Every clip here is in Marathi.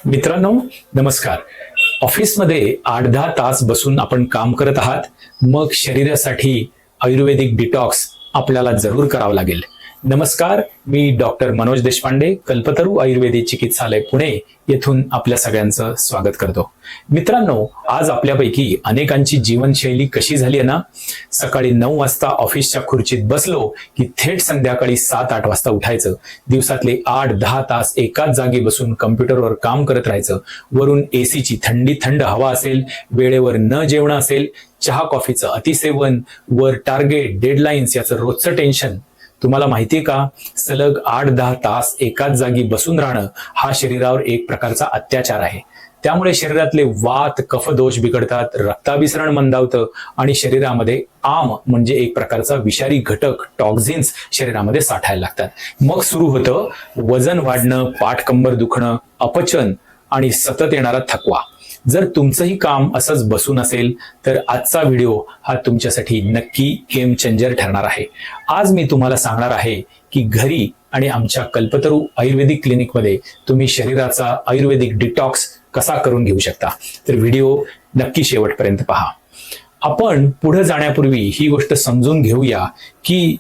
मित्रांनो, नमस्कार. ऑफिसमध्ये 8-10 तास बसून आपण काम करत आहात, मग शरीरासाठी आयुर्वेदिक डिटॉक्स आपल्याला जरूर करावं लागेल. नमस्कार, मी डॉक्टर मनोज देशपांडे, कल्पतरू आयुर्वेदिक चिकित्सालय पुणे येथून आपल्या सगळ्यांचं स्वागत करतो. मित्रांनो, आज आपल्यापैकी अनेकांची जीवनशैली कशी झाली आहे ना, सकाळी 9 वाजता ऑफिसच्या खुर्चीत बसलो की थेट संध्याकाळी 7-8 वाजता उठायचं. दिवसातले 8-10 तास एकाच जागी बसून कम्प्युटरवर काम करत राहायचं. वरून एसीची थंड हवा असेल, वेळेवर न जेवण असेल, चहा कॉफीचं अतिसेवन, वर टार्गेट, डेडलाईन्स याचं रोजचं टेन्शन. तुम्हाला माहितीये का, सलग 8-10 तास एकाच जागी बसून राहणं हा शरीरावर एक प्रकारचा अत्याचार आहे. त्यामुळे शरीरातले वात, कफदोष बिघडतात, रक्ताभिसरण मंदावतं आणि शरीरामध्ये आम म्हणजे एक प्रकारचा विषारी घटक, टॉक्झिन्स शरीरामध्ये साठायला लागतात. मग सुरू होतं वजन वाढणं, पाठ कंबर दुखणं, अपचन आणि सतत येणारा थकवा. जर तुमचंही काम असंच बसून असेल तर आजचा व्हिडिओ हा तुमच्यासाठी नक्की गेम चेंजर ठरणार आहे. आज मी तुम्हाला सांगणार आहे की घरी आणि आमच्या कल्पतरू आयुर्वेदिक क्लिनिकमध्ये तुम्ही शरीराचा आयुर्वेदिक डिटॉक्स कसा करून घेऊ शकता. तर व्हिडिओ नक्की शेवटपर्यंत पहा. आपण पुढे जाण्यापूर्वी ही गोष्ट समजून घेऊया की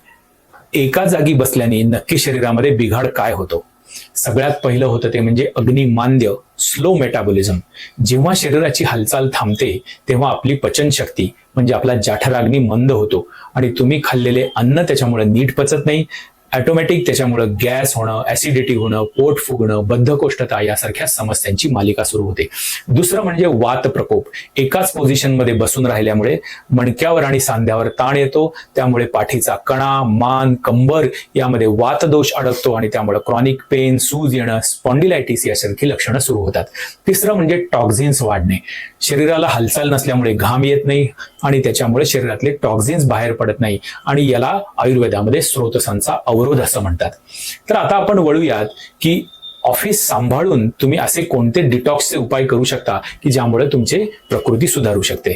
एका जागी बसल्याने नक्की शरीरामध्ये बिघाड काय होतो. सगळ्यात पहिलं होतं ते म्हणजे अग्निमांद्य, स्लो मेटाबॉलिझम. जेव्हा शरीराची हालचाल थांबते तेव्हा आपली पचनशक्ती म्हणजे आपला जाठराग्नी मंद होतो आणि तुम्ही खाल्लेले अन्न त्याच्यामुळे नीट पचत नाही. ऑटोमॅटिक त्याच्यामुळे गॅस होणं, ऍसिडिटी होणं, पोट फुगणं, बद्धकोष्ठता यासारख्या समस्यांची मालिका सुरू होते. दुसरं म्हणजे वात प्रकोप. एकाच पोझिशनमध्ये बसून राहिल्यामुळे मणक्यावर आणि सांध्यावर ताण येतो. त्यामुळे पाठीचा कणा, मान, कंबर यामध्ये वातदोष अडकतो आणि त्यामुळे क्रॉनिक पेन, सूज येणं, स्पॉन्डिलायटिस यासारखी लक्षणं सुरू होतात. तिसरं म्हणजे टॉक्झिन्स वाढणे. शरीराला हालचाल नसल्यामुळे घाम येत नाही आणि त्याच्यामुळे शरीरातले टॉक्झिन्स बाहेर पडत नाही आणि याला आयुर्वेदामध्ये स्रोतसांचा अवरोध असं म्हणतात. तर आता आपण वळूयात की ऑफिस सांभाळून तुम्ही असे कोणते डिटॉक्सचे उपाय करू शकता की ज्यामुळे तुमची प्रकृती सुधारू शकते.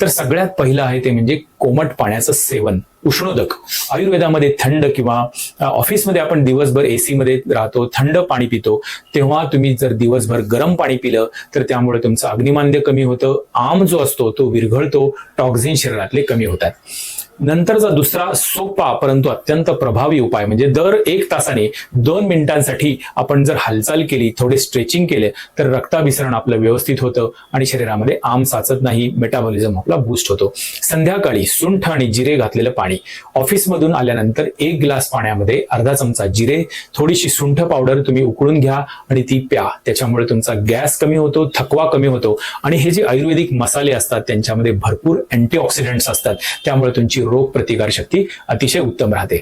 तर सगळ्यात पहिलं आहे ते म्हणजे कोमट पाण्याचं सेवन, उष्णोदक. आयुर्वेदामध्ये थंड किंवा ऑफिसमध्ये आपण दिवसभर एसी मध्ये राहतो, थंड पाणी पितो, तेव्हा तुम्ही जर दिवसभर गरम पाणी पिलं तर त्यामुळे तुमचं अग्निमांद्य कमी होतं, आम जो असतो तो विरघळतो, टॉक्झिन शरीरातले कमी होतात. नंतरचा दुसरा सोपा परंतु अत्यंत प्रभावी उपाय म्हणजे दर 1 तासाने 2 मिनिटांसाठी आपण जर हालचाल केली, थोडे स्ट्रेचिंग केले तर रक्ताभिसरण आपलं व्यवस्थित होतं आणि शरीरामध्ये आम साचत नाही, मेटाबॉलिझम आपला बूस्ट होतो. संध्याकाळी सुंठ आणि जिरे घातलेलं पाणी. ऑफिसमधून आल्यानंतर 1 ग्लास पाण्यामध्ये अर्धा चमचा जिरे, थोडीशी सुंठ पावडर तुम्ही उकळून घ्या आणि ती प्या. त्याच्यामुळे तुमचा गॅस कमी होतो, थकवा कमी होतो आणि हे जे आयुर्वेदिक मसाले असतात त्यांच्यामध्ये भरपूर अँटीऑक्सिडंट्स असतात, त्यामुळे तुमची रोग प्रतिकार शक्ती अतिशय उत्तम राहते.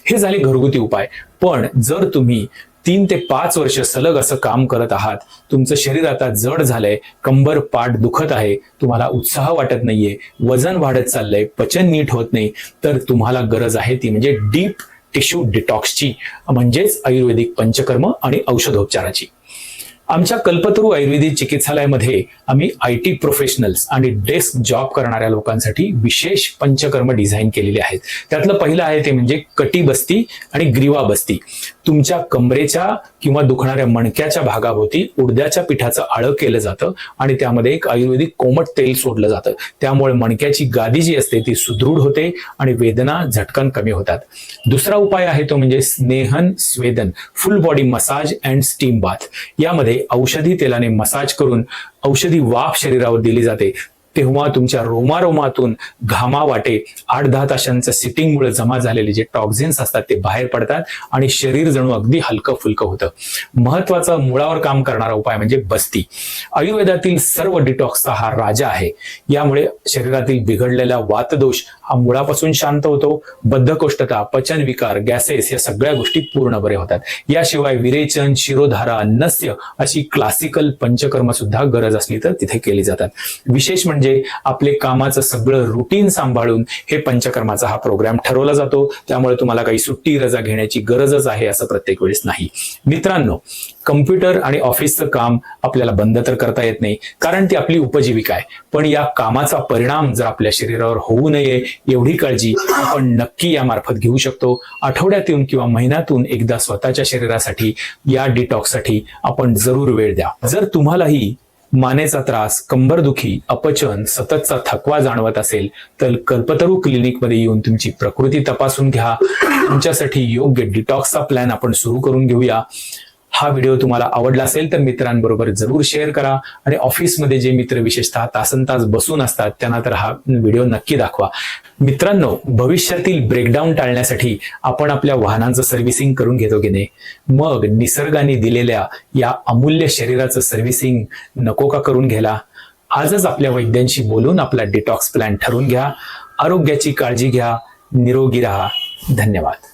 हे झाले घरगुती उपाय. पण जर तुम्ही 3 ते 5 वर्ष सलग असं काम करत आहात, तुमचं शरीर आता जड झालंय, कंबर पाठ दुखत आहे, तुम्हाला उत्साह वाटत नाहीये, वजन वाढत चाललंय, पचन नीट होत नाही, तर तुम्हाला गरज आहे ती म्हणजे डीप टिश्यू डिटॉक्सची, म्हणजेच आयुर्वेदिक पंचकर्म आणि औषधोपचाराची. आमच्या कल्पतरू आयुर्वेदिक चिकित्सालयामध्ये आम्ही IT प्रोफेशनल्स आणि डेस्क जॉब करणाऱ्या लोकांसाठी विशेष पंचकर्म डिझाईन केलेले आहेत. त्यातलं पहिलं आहे ते म्हणजे कटिबस्ती आणि ग्रीवा बस्ती. तुमच्या कमरेच्या किंवा दुखणाऱ्या मणक्याच्या भागाभोवती उडद्याच्या पिठाचं आळं केलं जातं आणि त्यामध्ये एक आयुर्वेदिक कोमट तेल सोडलं जातं. त्यामुळे मणक्याची गादी जी असते ती सुदृढ होते आणि वेदना झटकन कमी होतात. दुसरा उपाय आहे तो म्हणजे स्नेहन स्वेदन, full body massage and steam bath. यामध्ये औषधी तेलाने मसाज करून औषधी वाफ शरीरावर दिली जाते. तेव्हा तुमच्या रोमारोमातून घामा वाटे 8-10 तासांचं सिटिंगमुळे जमा झालेले जे टॉक्झिन्स असतात ते बाहेर पडतात आणि शरीर जणू अगदी हलकं फुलकं होतं. महत्वाचा मुळावर काम करणारा उपाय म्हणजे बस्ती. आयुर्वेदातील सर्व डिटॉक्सचा हा राजा आहे. यामुळे शरीरातील बिघडलेला वातदोष हा मुळापासून शांत होतो. बद्धकोष्ठता, पचन विकार, गॅसेस या सगळ्या गोष्टी पूर्ण बरे होतात. याशिवाय विरेचन, शिरोधारा, नस्य अशी क्लासिकल पंचकर्म सुद्धा गरज असली तर तिथे केली जातात. विशेष म्हणजे म्हणजे आपले कामाचं सगळं रुटीन सांभाळून हे पंचकर्माचा हा प्रोग्राम ठरवला जातो. त्यामुळे तुम्हाला काही सुट्टी रजा घेण्याची गरजच आहे असं प्रत्येक वेळेस नाही. मित्रांनो, कम्प्युटर आणि ऑफिसचं काम आपल्याला बंद तर करता येत नाही, कारण ती आपली उपजीविका आहे. पण या कामाचा परिणाम जर आपल्या शरीरावर होऊ नये एवढी काळजी आपण नक्की यामार्फत घेऊ शकतो. आठवड्यातून किंवा महिन्यातून एकदा स्वतःच्या शरीरासाठी या डिटॉक्ससाठी आपण जरूर वेळ द्या. जर तुम्हालाही मानेचा त्रास, कंबरदुखी, अपचन, सततचा थकवा जाणवत असेल तर कल्पतरू क्लिनिकमध्ये येऊन तुमची प्रकृती तपासून घ्या. तुमच्यासाठी योग्य डिटॉक्सचा प्लॅन आपण सुरू करून घेऊया. हा व्हिडिओ तुम्हाला आवडला असेल तर मित्रांबरोबर जरूर शेअर करा आणि ऑफिसमध्ये जे मित्र विशेषतः तासनतास बसून असतात त्यांना तर हा व्हिडिओ नक्की दाखवा. मित्रांनो, भविष्यातील ब्रेकडाऊन टाळण्यासाठी आपण आपल्या वाहनांचं सर्व्हिसिंग करून घेतो की नाही? मग निसर्गाने दिलेल्या या अमूल्य शरीराचं सर्व्हिसिंग नको का करून घ्यायला? आजच आपल्या वैद्यांशी बोलून आपला डिटॉक्स प्लॅन ठरवून घ्या. आरोग्याची काळजी घ्या. निरोगी राहा. धन्यवाद.